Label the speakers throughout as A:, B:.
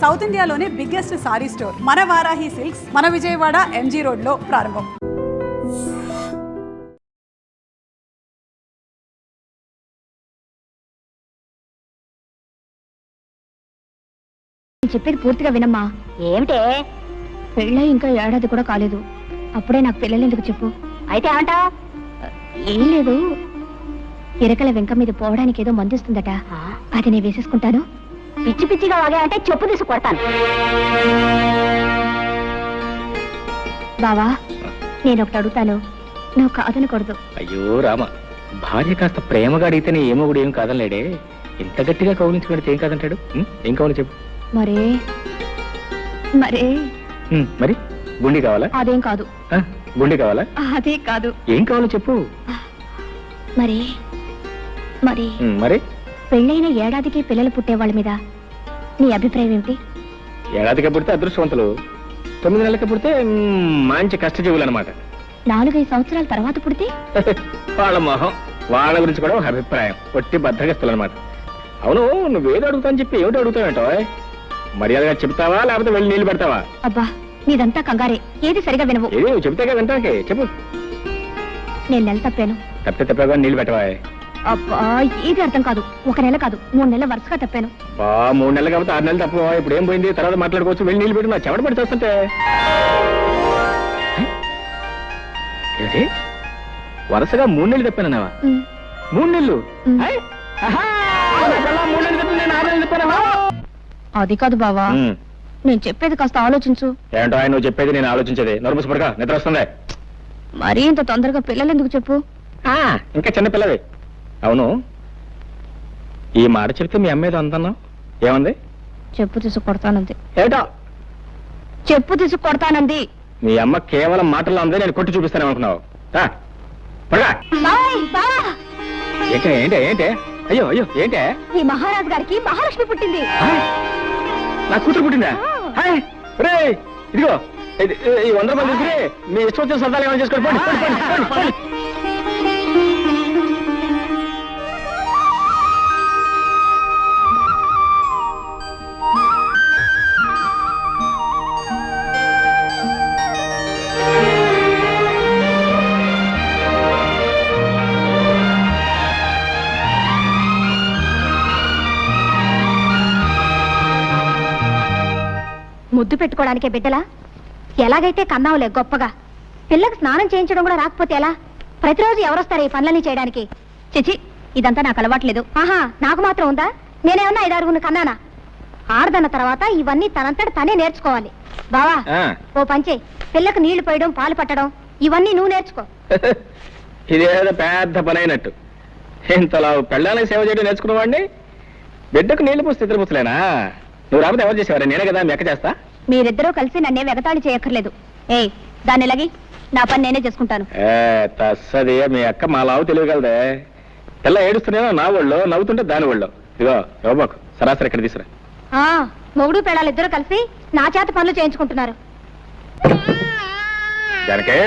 A: South ఇండియాలోనే biggest sorry store మన Varahi silks మన విజయవాడ ఎంజీ రోడ్ లో ప్రారంభం.
B: చెప్పేది పూర్తిగా వినమ్మా. ఏమిటే పెళ్ళై ఇంకా ఏడాది కూడా కాలేదు, అప్పుడే నాకు పిల్లలు ఎందుకు చెప్పు. అయితే ఏమంటా? ఏం లేదు, ఇరకల వెంక మీద పోవడానికి ఏదో మందుస్తుందట, అది నేను వేసేసుకుంటాను. పిచ్చి పిచ్చిగా వాగా అంటే చెప్పు తీసి కొడతాను. బావా, నేను ఒకటి అడుగుతాను, నువ్వు కాదనకూడదు.
C: అయ్యో రామ, భార్య కాస్త ప్రేమగా అడిగితేనే ఏమో కూడా ఏం కాదనలేడే. ఇంత గట్టిగా కౌలించుకుంటే ఏం కాదంటాడు? ఏం కావాలి చెప్పు.
B: మరే మరే
C: మరి గుండి కావాలా?
B: అదేం కాదు.
C: గుండి కావాలా?
B: అదే కాదు.
C: ఏం కావాలో చెప్పు.
B: మరి మరి
C: మరి
B: పెళ్ళైన ఏడాదికి పిల్లలు పుట్టే వాళ్ళ మీద నీ అభిప్రాయం ఏమిటి?
C: ఏడాదికి పుడితే అదృష్టవంతులు, 9 నెలలకి పుడితే మంచి కష్టజీవులు అనమాట.
B: 4-5 సంవత్సరాల తర్వాత పుడితే
C: వాళ్ళ మొహం, వాళ్ళ గురించి కూడా ఒక అభిప్రాయం, ఒట్టి బద్దగస్తులు అనమాట. అవును, నువ్వేదో అడుగుతావని చెప్పి ఏమిటి అడుగుతావేంటో? మర్యాదగా చెప్తావా లేకపోతే వెళ్ళి నీళ్లు పెడతావా?
B: అబ్బా, నీదంతా కంగారే, ఏది సరిగా వినవు.
C: ఏది చెప్తే కదా వింటాకే, చెప్పు.
B: నేను నెల తప్పాను.
C: తప్పగా నీళ్లు పెట్టవా?
B: అబ్బా, ఏది అర్థం కాదు. 1 నెల కాదు, 3 నెలల వరుసగా తప్పాను.
C: 3 నెలలు కాబట్టి 6 నెలలు తప్ప. ఇప్పుడు ఏం పోయింది, తర్వాత మాట్లాడుకోవచ్చు. వెళ్ళి నీళ్ళు పెట్టు. నా చెమట పడి చేస్తుంటే ఏంటి వరుసగా 3 నెలలు తప్పానన్నావా? 3 నెలలు? 3 నెలలు తప్పి నేను 6 నెలలు తప్పానా?
B: అది కాదు బావా, నేను చెప్పేది కాస్త ఆలోచించు.
C: ఏంటో ఆయన నువ్వు చెప్పేది నేను ఆలోచించేది. నోరు పడక, నిద్ర వస్తుంది.
B: మరీ ఇంత తొందరగా పిల్లలు ఎందుకు చెప్పు.
C: ఇంకా చిన్న పిల్లవి. అవును, ఈ మాట చెప్తే మీ అమ్మ ఏదో అందన్నావు, ఏమంది?
B: చెప్పు తీసు కొడతానంది.
C: ఏటో
B: చెప్పు తీసు కొడతానంది.
C: మీ అమ్మ కేవలం మాటల్లో ఉంది, నేను కొట్టి చూపిస్తాను అనుకున్నావు. ఏంటే ఏంటే ఏంటే అయ్యో అయ్యో ఏంటే?
B: ఈ మహారాజు గారికి మహాలక్ష్మి పుట్టింది.
C: నా కూతురు పుట్టిందా? ఇదిగో ఈ 100 రూపాయలు తీసుకుని మీ ఇష్టం వచ్చిన సరదాలు ఏమైనా చేసుకోండి.
B: ముద్దు పెట్టుకోవడానికే బిడ్డలా? ఎలాగైతే కన్నావులే గొప్పగా. పిల్లకు స్నానం చేయించడం కూడా రాకపోతే ఎలా? ప్రతిరోజు ఎవరొస్తారు ఈ పనులన్నీ చేయడానికి? చిచి, ఇదంతా నాకు అలవాట్లేదు. ఆహా, నాకు మాత్రం ఉందా? నేనేమన్నా 5-6 కన్నానా? ఆడదన్న తర్వాత ఇవన్నీ తనంతట తనే నేర్చుకోవాలి. బావా, ఓ పంచే, పిల్లకు నీళ్లు పోయడం, పాలు పట్టడం ఇవన్నీ నువ్వు నేర్చుకో.
C: ఇదేదో పెద్ద పని అయినట్టు. ఇంతలా పెళ్ళానికి సేవ చేయడం నేర్చుకున్నవాడిని బిడ్డకు నీళ్లు పోస్తే ఇద్దరు పుస్తలేనా? నువ్వు రాకపోతే ఎవరు చేసేవారు? నేనే కదా మీ అక్క చేస్తా.
B: మీరిద్దరూ కలిసి నన్నే వెగతాళి చేయక్కర్లేదు. దాన్ని ఎలాగి నా పని నేనే చేసుకుంటాను.
C: తస్సది, మీ అక్క మా లావు తెలియగలదే. పిల్ల ఏడుస్తున్నానో నా ఒళ్ళో, నవ్వుతుంటే దాని ఒళ్ళో. ఇదిగో ఇవ్వబాకు, సరాసరి ఇక్కడ తీసుకురా.
B: మొగుడు పెళ్ళాలు ఇద్దరు కలిసి నా చేత పనులు చేయించుకుంటున్నారు.
C: జానకి,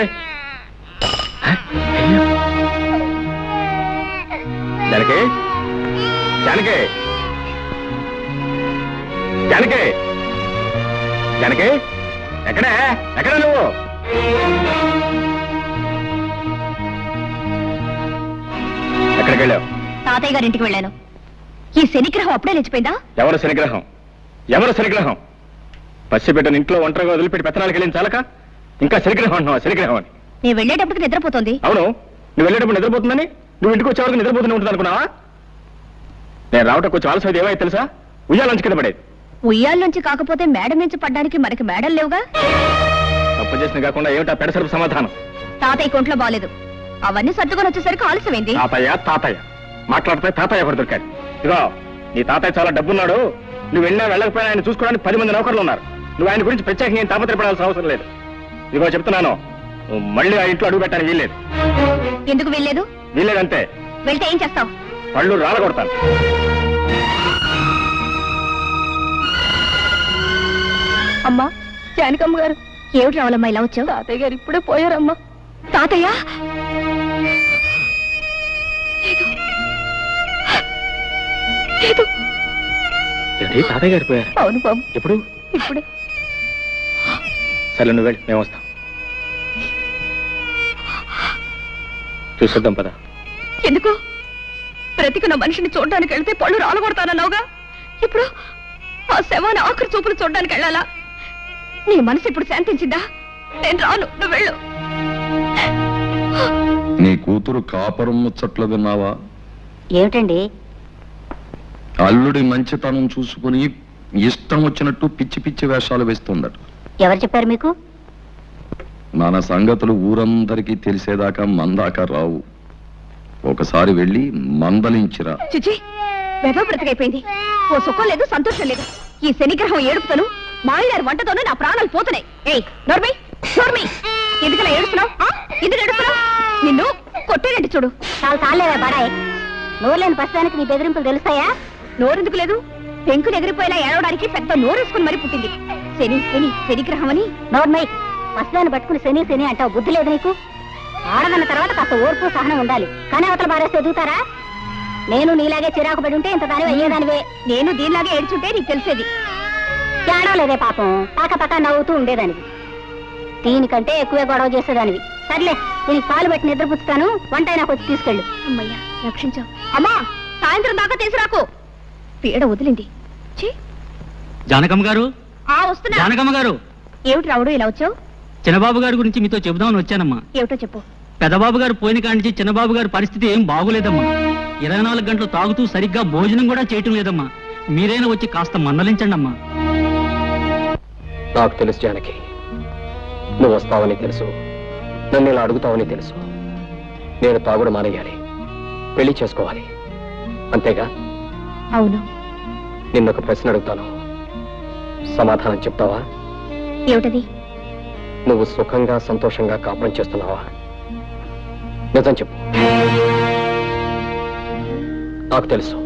C: జానకి, జానకి, జానకి, జానకి, ఎక్కడే ఎక్కడ నువ్వు? ఎక్కడికి వెళ్ళావు?
B: తాతయ్య గారింటికి వెళ్ళాను. ఈ శనిగ్రహం అప్పుడే లేచిపోయిందా?
C: ఎవరు శనిగ్రహం? ఎవరు శనిగ్రహం? పసిబిడ్డను ఇంట్లో ఒంటరిగా వదిలిపెట్టి పెత్తనాలకు వెళ్ళిన చాలక ఇంకా శనిగ్రహం అంటున్నావా? శనిగ్రహం అని
B: నేను వెళ్ళేటప్పటికి నిద్రపోతుంది.
C: అవును, నువ్వు వెళ్ళేటప్పుడు నిద్రపోతుందని నువ్వు ఇంటికి వచ్చేవరకు నిద్రపోతూనే ఉంటుంది అనుకున్నావా? నేను రావటం కొంచెం ఆలస్యం ఏమైతే తెలుసా? ఉయ్యాలంచి కింద పడేది.
B: ఉయ్యాల్లోంచి కాకపోతే మేడ నుంచి పడ్డానికి మనకి మేడలు లేవుగా.
C: తప్పు చేసిన కాకుండా ఏమిటా పెడసరపు సమాధానం?
B: తాతయ్య కొంట్లో బాలేదు, అవన్నీ సర్దుకొని వచ్చేసరికి ఆలస్యమైంది.
C: తాతయ్య తాతయ్య మాట్లాడితే తాతయ్య ఒకటి దొరికాడు. ఇదిగో, నీ తాతయ్య చాలా డబ్బున్నాడు. నువ్వు వెళ్ళినా వెళ్ళకపోయినా ఆయన చూసుకోవడానికి 10 మంది నౌకర్లు ఉన్నారు. నువ్వు ఆయన గురించి ప్రత్యేకంగా తాపత్రపడాల్సిన అవసరం లేదు. ఇదిగో చెప్తున్నాను, నువ్వు మళ్ళీ ఆ ఇంట్లో అడుగు పెట్టడానికి వీల్లేదు.
B: ఎందుకు వీల్లేదు?
C: వీల్లేదంతే.
B: వెళ్తే ఏం చేస్తావు?
C: పళ్ళు రాలగొడతాను.
B: అమ్మా, జానకమ్మ గారు. ఏమిటి రావాలమ్మా ఇలా వచ్చావు? తాతయ్య గారు ఇప్పుడే పోయారమ్మా. తాతయ్య? లేదు,
C: ఏంటి తాతయ్య గారు పోయారు?
B: అవును బాబు.
C: ఎప్పుడు?
B: ఇప్పుడే.
C: సరే నువ్వు వెళ్ళి మేము వస్తాం. చూసేద్దాం పదా.
B: ఎందుకు? బ్రతికిన మనిషిని చూడడానికి వెళ్తే పళ్ళు రాలగొడతానన్నావుగా, ఇప్పుడు ఆ శవాన్ని ఆఖరి చూపులు చూడడానికి వెళ్ళాలా? నీ మనసు ఇప్పుడు శాంతించిందా? నేను రాను, నువ్వు వెళ్ళు.
D: నీ కూతురు కాపురం ముచ్చట్లు విన్నావా?
B: ఏమిటండి?
D: అల్లుడి మంచితనం చూసుకుని ఇష్టం వచ్చినట్టు పిచ్చి పిచ్చి వేషాలు వేస్తుందట.
B: ఎవరు చెప్పారు మీకు?
D: మన సంగతులు ఊరందరికీ తెలిసేదాకా మందాక రావు. ఒకసారి వెళ్ళి మందలించిరా.
B: చిచి, వెధవ బ్రతికైపోయింది. ఓ సుఖం లేదు, సంతోషం లేదు. ఈ శనిగ్రహం ఏడుపుతోను మాయగారి వంటతోనూ నా ప్రాణాలు పోతున్నాయి. ఏయ్ నోర్మై, నోర్మై, ఎందుకలా ఏడుస్తున్నావు? ఎందుకు ఏడుస్తున్నావు? నిన్ను కొట్టేనండి చూడు.
E: చాలా సార్లేవా బాడాయ్, నోరులేని పసడానికి నీ బెదిరింపులు తెలుస్తాయా?
B: నోరెందుకు లేదు? పెంకులు ఎగిరిపోయేలా ఏడవడానికి పెద్ద నోరేసుకుని మరీ పుట్టింది. శని శని శనిగ్రహం అని.
E: నోర్మై, పసదాన్ని పట్టుకుని శని శని అంటావు, బుద్ధి లేదు నీకు? ఆడదన్న తర్వాత కాస్త ఓర్పు సహనం ఉండాలి, కానీ అవతల బారేస్తే ఎదుగుతారా? నేను నీలాగే చిరాకు పడి ఉంటే ఇంత దానివి అయ్యేదానివే.
B: నేను దీనిలాగే ఏడ్చుంటే నీకు తెలిసేది.
E: ఏడవలేదే పాపం, పాక పక్క నవ్వుతూ ఉండేదానివి. దీనికంటే ఎక్కువే గొడవ చేసేదానివి. సర్లే, దీనికి పాలు పెట్టి నిద్రపుచ్చుతాను, వంట నాకు వచ్చి తీసుకెళ్ళు.
B: అమ్మయ్యా, రక్షించావు. అమ్మా, సాయంత్రం దాకా తీసుకురాకు. పీడ వదిలింది.
F: జానకమ్మ గారు,
B: వస్తున్నా.
F: జానకమ్మ గారు.
B: ఏమిటి రావుడు ఇలా వచ్చావు?
F: చిన్నబాబు గారి గురించి మీతో చెబుదామని వచ్చానమ్మా.
B: ఏమిటో చెప్పు.
F: పెద్దబాబు గారు పోయిన కానించి చిన్నబాబు గారి పరిస్థితి ఏం బాగులేదమ్మా. 24 గంటలు తాగుతూ సరిగ్గా భోజనం కూడా చేయటం లేదమ్మా. మీరైనా వచ్చి కాస్త మందలించండి అమ్మా.
C: నాకు తెలుసు జానకి, నువ్వు వస్తావని తెలుసు, నన్ను ఇలా అడుగుతావని తెలుసు. నేను తాగుడు మానేయాలి, పెళ్లి చేసుకోవాలి, అంతేగా?
B: అవును.
C: నిన్నొక ప్రశ్న అడుగుతాను, సమాధానం చెప్తావా?
B: ఏమిటది?
C: నువ్వు సుఖంగా సంతోషంగా కాపురం చేస్తున్నావా? నిజం చెప్పు. నాకు తెలుసు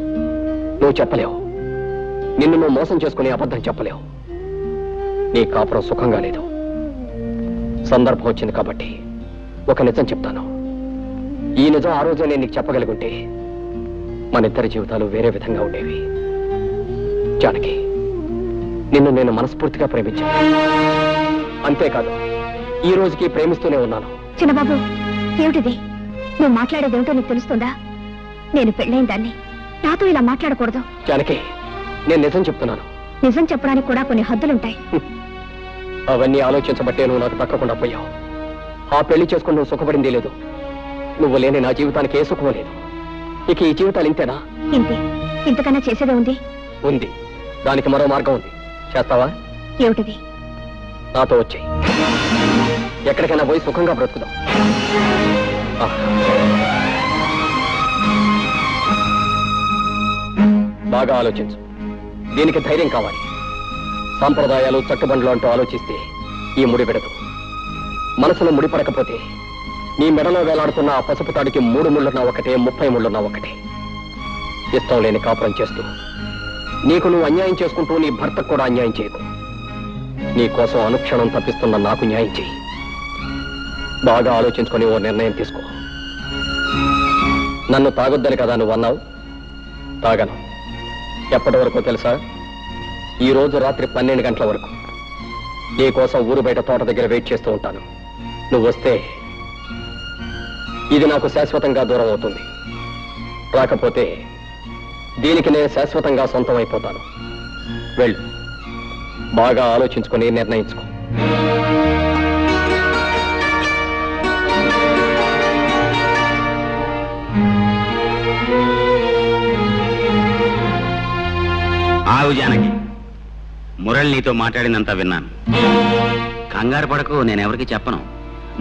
C: నువ్వు చెప్పలేవు. నిన్ను నువ్వు మోసం చేసుకుని అబద్ధం చెప్పలేవు. నీ కాపురం సుఖంగా లేదు. సందర్భం వచ్చింది కాబట్టి ఒక నిజం చెప్తాను. ఈ నిజం ఆ రోజే నేను నీకు చెప్పగలుగుంటే మన ఇద్దరి జీవితాలు వేరే విధంగా ఉండేవి. జానకి, నిన్ను నేను మనస్ఫూర్తిగా ప్రేమించాను. అంతేకాదు, ఈ రోజుకి ప్రేమిస్తూనే ఉన్నాను.
B: చిన్నబాబు, ఏమిటిది? నువ్వు మాట్లాడేదేమిటో నీకు తెలుస్తుందా? నేను పెళ్ళైన దాన్ని, నాతో ఇలా మాట్లాడకూడదు.
C: జానకి, నేను నిజం చెప్తున్నాను.
B: నిజం చెప్పడానికి కూడా కొన్ని హద్దులుంటాయి.
C: అవన్నీ ఆలోచించబట్టే నువ్వు నాకు దక్కకుండా పోయావు. ఆ పెళ్లి చేసుకుని నువ్వు సుఖపడింది లేదు. నువ్వు లేని నా జీవితానికి ఏ సుఖం లేదు. ఇక ఈ జీవితాలు ఇంతేనా?
B: ఇంతే. ఇంతకన్నా చేసేదే ఉంది?
C: ఉంది. దానికి మరో మార్గం ఉంది. చేస్తావా?
B: ఏమిటిది?
C: నాతో వచ్చేయి. ఎక్కడికైనా పోయి సుఖంగా బ్రతుకుదాం. బాగా ఆలోచించు. దీనికి ధైర్యం కావాలి. సాంప్రదాయాలు చట్టుబండ్లు అంటూ ఆలోచిస్తే ఈ ముడి పెడదు. మనసులో ముడిపడకపోతే నీ మెడలో వేలాడుతున్న ఆ పసుపు తాడికి 3 ముళ్ళున్నా ఒకటే, 30 ముళ్ళున్నా ఒకటే. ఇష్టం లేని కాపురం చేస్తూ నీకు నువ్వు అన్యాయం చేసుకుంటూ నీ భర్తకు కూడా అన్యాయం చేయకు. నీ కోసం అనుక్షణం తప్పిస్తున్న నాకు న్యాయం చేయి. బాగా ఆలోచించుకొని ఓ నిర్ణయం తీసుకో. నన్ను తాగొద్దని కదా నువ్వు అన్నావు. తాగను. ఎప్పటి వరకు తెలుసా? ఈ రోజు రాత్రి 12 గంటల వరకు నీ కోసం ఊరు బయట తోట దగ్గర వెయిట్ చేస్తూ ఉంటాను. నువ్వు వస్తే ఇది నాకు శాశ్వతంగా దూరం అవుతుంది. రాకపోతే దీనికి నేను శాశ్వతంగా సొంతం అయిపోతాను. వెళ్ళు. బాగా ఆలోచించుకొని నిర్ణయించుకో.
G: ఆవు జానకి, మురళి నీతో మాట్లాడినంత విన్నాను. కంగారు పడకు, నేనెవరికి చెప్పను.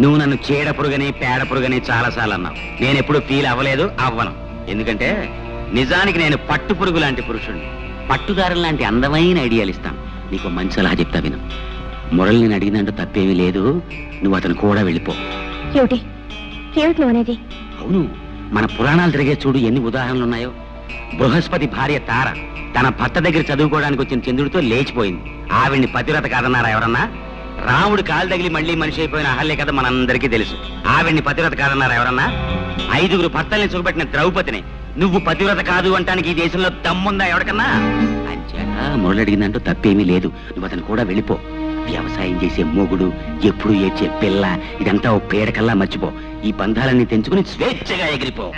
G: నువ్వు నన్ను చీడ పురుగని పేడ పురుగని చాలాసార్లు అన్నావు. నేనెప్పుడు ఫీల్ అవ్వలేదు, అవ్వను. ఎందుకంటే నిజానికి నేను పట్టు పురుగు లాంటి పురుషుణ్ణి. పట్టుదారులు లాంటి అందమైన ఐడియాలు ఇస్తాను. నీకు మంచి సలహా చెప్తా విను. మురళి నేను అడిగినంటూ తప్పేమీ లేదు. నువ్వు అతను కూడా వెళ్ళిపో.
B: ఏమిటి? ఏమిటి నువ్వు అనేది?
G: అవును, మన పురాణాలు తిరిగే చూడు ఎన్ని ఉదాహరణలు ఉన్నాయో. బృహస్పతి భార్య తార తన భర్త దగ్గర చదువుకోవడానికి వచ్చిన చంద్రుడితో లేచిపోయింది. ఆవిడ్ని పతివ్రత కాదన్నారా ఎవరన్నా? రాముడు కాలు తగిలి మళ్ళీ మనిషి అయిపోయిన అహల్య కథ మనందరికీ తెలుసు. ఆవిడ్ని పతివ్రత కాదన్నారా ఎవరన్నా? 5గురు భర్తల్ని సుఖపెట్టిన ద్రౌపదిని నువ్వు పతివ్రత కాదు అంటానికి ఈ దేశంలో దమ్ముందా ఎవరికన్నా? అంచేత మురళి అడిగిందంటూ తప్పేమీ లేదు. నువ్వు అతను కూడా వెళ్ళిపో. వ్యవసాయం చేసే మొగుడు, ఎప్పుడు ఏడ్చే పిల్ల, ఇదంతా ఓ పేడకల్లా మర్చిపో. ఈ బంధాలన్నీ తెంచుకుని స్వేచ్ఛగా ఎగిరిపో.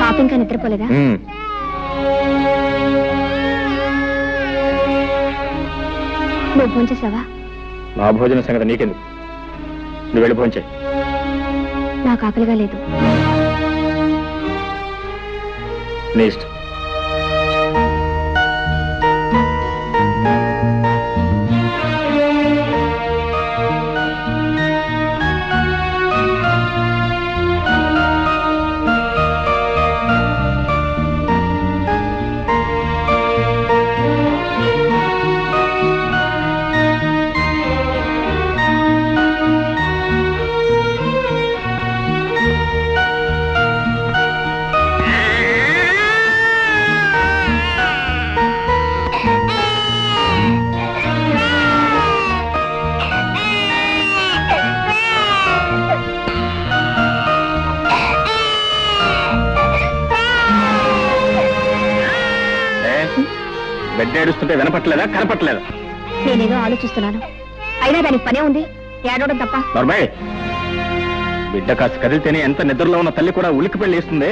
B: పాప ఇంకా నిద్రపోలేదా? నువ్వు ఫోన్ చేసావా?
C: నా భోజన సంగతి నీకెందుకు? నువ్వు వెళ్ళి భోంచే.
B: నాకు ఆకలిగా లేదు.
C: నీ ఇష్టం. బిడ్డ ఏడుస్తుంటే వినపట్లేదా, కనపట్లేదా?
B: నేనేదో ఆలోచిస్తున్నాను. అయినా దానికి పనే ఉంది, ఏడవడం తప్ప.
C: నర్మయ్, బిడ్డ కాస్త కదిలితేనే ఎంత నిద్రలో ఉన్న తల్లి కూడా ఉలికి పెళ్లి వేస్తుంది.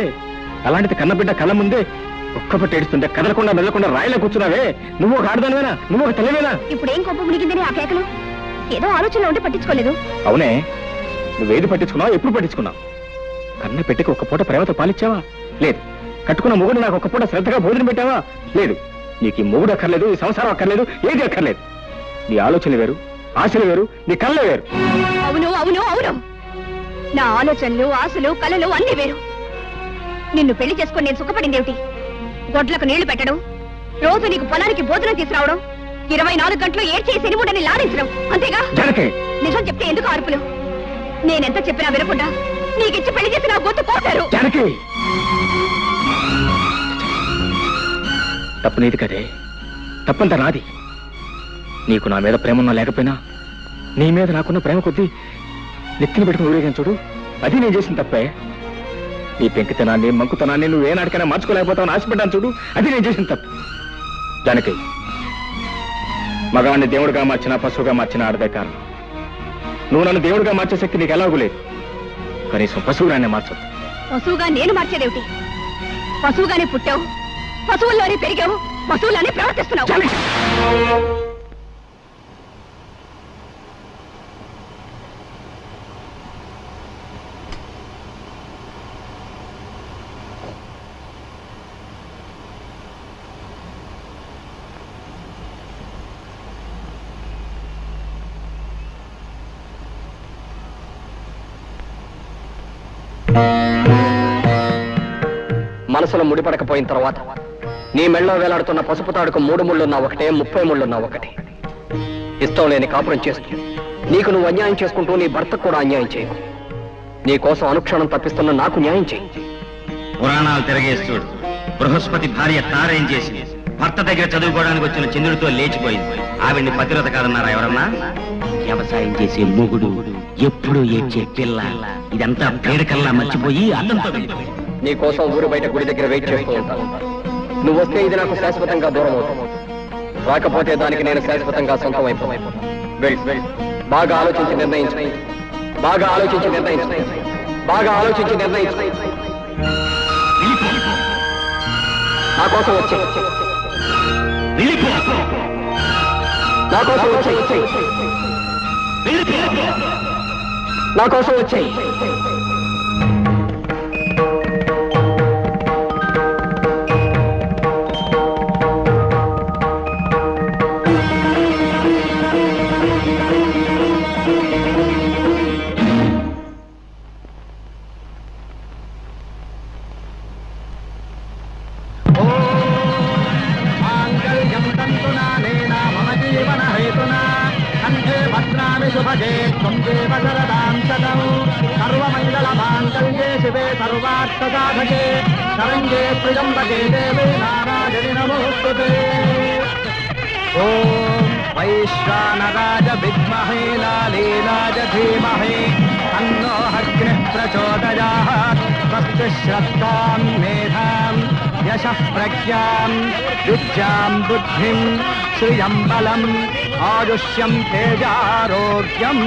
C: అలాంటిది కన్నబిడ్డ కళ్ళ ముందే ఒక్కపట్టి ఏడుస్తుంటే కదలకుండా మెదలకుండా రాయిలో కూర్చున్నావే. నువ్వు ఒక ఆడదానివేనా? నువ్వు ఒక తల్లివేనా?
B: ఇప్పుడు ఏం కోపం మునిగిందని ఆ కేకలు? ఏదో ఆలోచనలో ఉంటే పట్టించుకోలేదు.
C: అవునే, నువ్వేది పట్టించుకున్నావు, ఎప్పుడు పట్టించుకున్నావు? కన్న పెట్టికి ఒక్క పూట ప్రేమతో పాలిచ్చావా? లేదు. కట్టుకున్న మొగుడు నాకు ఒక్క పూట శ్రద్ధగా భోజనం పెట్టావా? లేదు. నీకు ఈ మొగుడు అక్కర్లేదు, ఈ సంసారం అక్కర్లేదు, ఏది అక్కర్లేదు. నీ ఆలోచనలు వేరు, ఆశలు వేరు, నీ కళ్ళే వేరు.
B: అవును అవును అవును, నా ఆలోచనలు, ఆశలు, కళలు అన్నీ వేరు. నిన్ను పెళ్లి చేసుకుని నేను సుఖపడిందేమిటి? గొడ్లకు నీళ్లు పెట్టడం, రోజు నీకు పొలానికి భోజనం తీసుకురావడం, 24 గంటలు ఏడ్చేసి ఎనిముడని లాడించడం, అంతేగా? నిజం చెప్తే ఎందుకు అరుపులు? నేనెంత చెప్పినా వినకుండా నీకిచ్చి పెళ్లి చేసి నా గొంతు కోటారు.
C: తప్పు నీది కదే, తప్పంతా నాది. నీకు నా మీద ప్రేమ ఉన్నా లేకపోయినా నీ మీద నాకున్న ప్రేమ కొద్దీ నెత్తిన పెట్టుకుని ఊరేగాను చూడు, అది నేను చేసిన తప్పే. నీ పెంకితనాన్ని, మంకుతనాన్ని నువ్వు ఏనాటికైనా మార్చుకోలేకపోతావు ఆశపడ్డాను చూడు, అది నేను చేసిన తప్పు. జానకి, మగాడిని దేవుడిగా మార్చినా పశువుగా మార్చినా ఆడదే కారణం. నువ్వు నన్ను దేవుడిగా మార్చే శక్తి నీకు ఎలాగూ లేదు. కనీసం పశువుగానే మార్చదు.
B: పశువుగా నేను మార్చేదేమిటి? పశువుగానే పుట్టావు, పశువుల్లోనే పెరిగావు, పశువుల్లోనే ప్రవర్తిస్తున్నావు.
H: మనసులో ముడిపడకపోయిన తర్వాత నీ మెళ్ళో వేలాడుతున్న పసుపు తాడుకు 3 ముళ్ళున్నా ఒకటే, 30 ముళ్ళున్నా ఒకటే. ఇష్టం లేని కాపురం చేస్తూ నీకు నువ్వు అన్యాయం చేసుకుంటూ నీ భర్తకు కూడా అన్యాయం చేయకు. నీ కోసం అనుక్షణం తప్పిస్తున్న నాకు న్యాయం చేయి.
G: పురాణాలు తిరగేస్తూ బృహస్పతి భార్య తారేం చేసింది? భర్త దగ్గర చదువుకోవడానికి వచ్చిన చంద్రుడితో లేచిపోయింది. ఆవిడ్ని పతివ్రత కాదన్నారా ఎవరన్నా? వ్యవసాయం చేసే మొగుడు, ఎప్పుడు ఏడ్చే పిల్ల, ఇదంతా పేడకల్లా మర్చిపోయి అల్లంతో వెళ్ళిపోయింది.
H: నీ కోసం ఊరు బయట గుడి దగ్గర వెయిట్ చేస్తూ ఉంటాను. నువ్వు వస్తే ఇది నాకు శాశ్వతంగా దూరం అవుతావు, రాకపోతే దానికి నేను శాశ్వతంగా సొంతం అయిపోతాను. వెళ్ళు, బాగా ఆలోచించి నిర్ణయించు, బాగా ఆలోచించి నిర్ణయించు, బాగా ఆలోచించి నిర్ణయించు. నా కోసం వచ్చే, నా కోసం వచ్చే, నా కోసం వచ్చేయి.
I: శుభగే త్వం దేవ శరదాం శతం సర్వమంగళ మాంగళ్యే శివే సర్వ
C: सर्वार्थसाधके शरण्ये त्र्यम्बके देवे नारायणि नमोस्तुते ॐ वैश्वानराय विद्महे लालीलाय धीमहि तन्नो अग्निः प्रचोदयात् स्वस्ति श्रद्धां मेधां यशः प्रज्ञां विद्यां बुद्धिं श्रियं बलम् आयुष्यं तेजारोग्यम्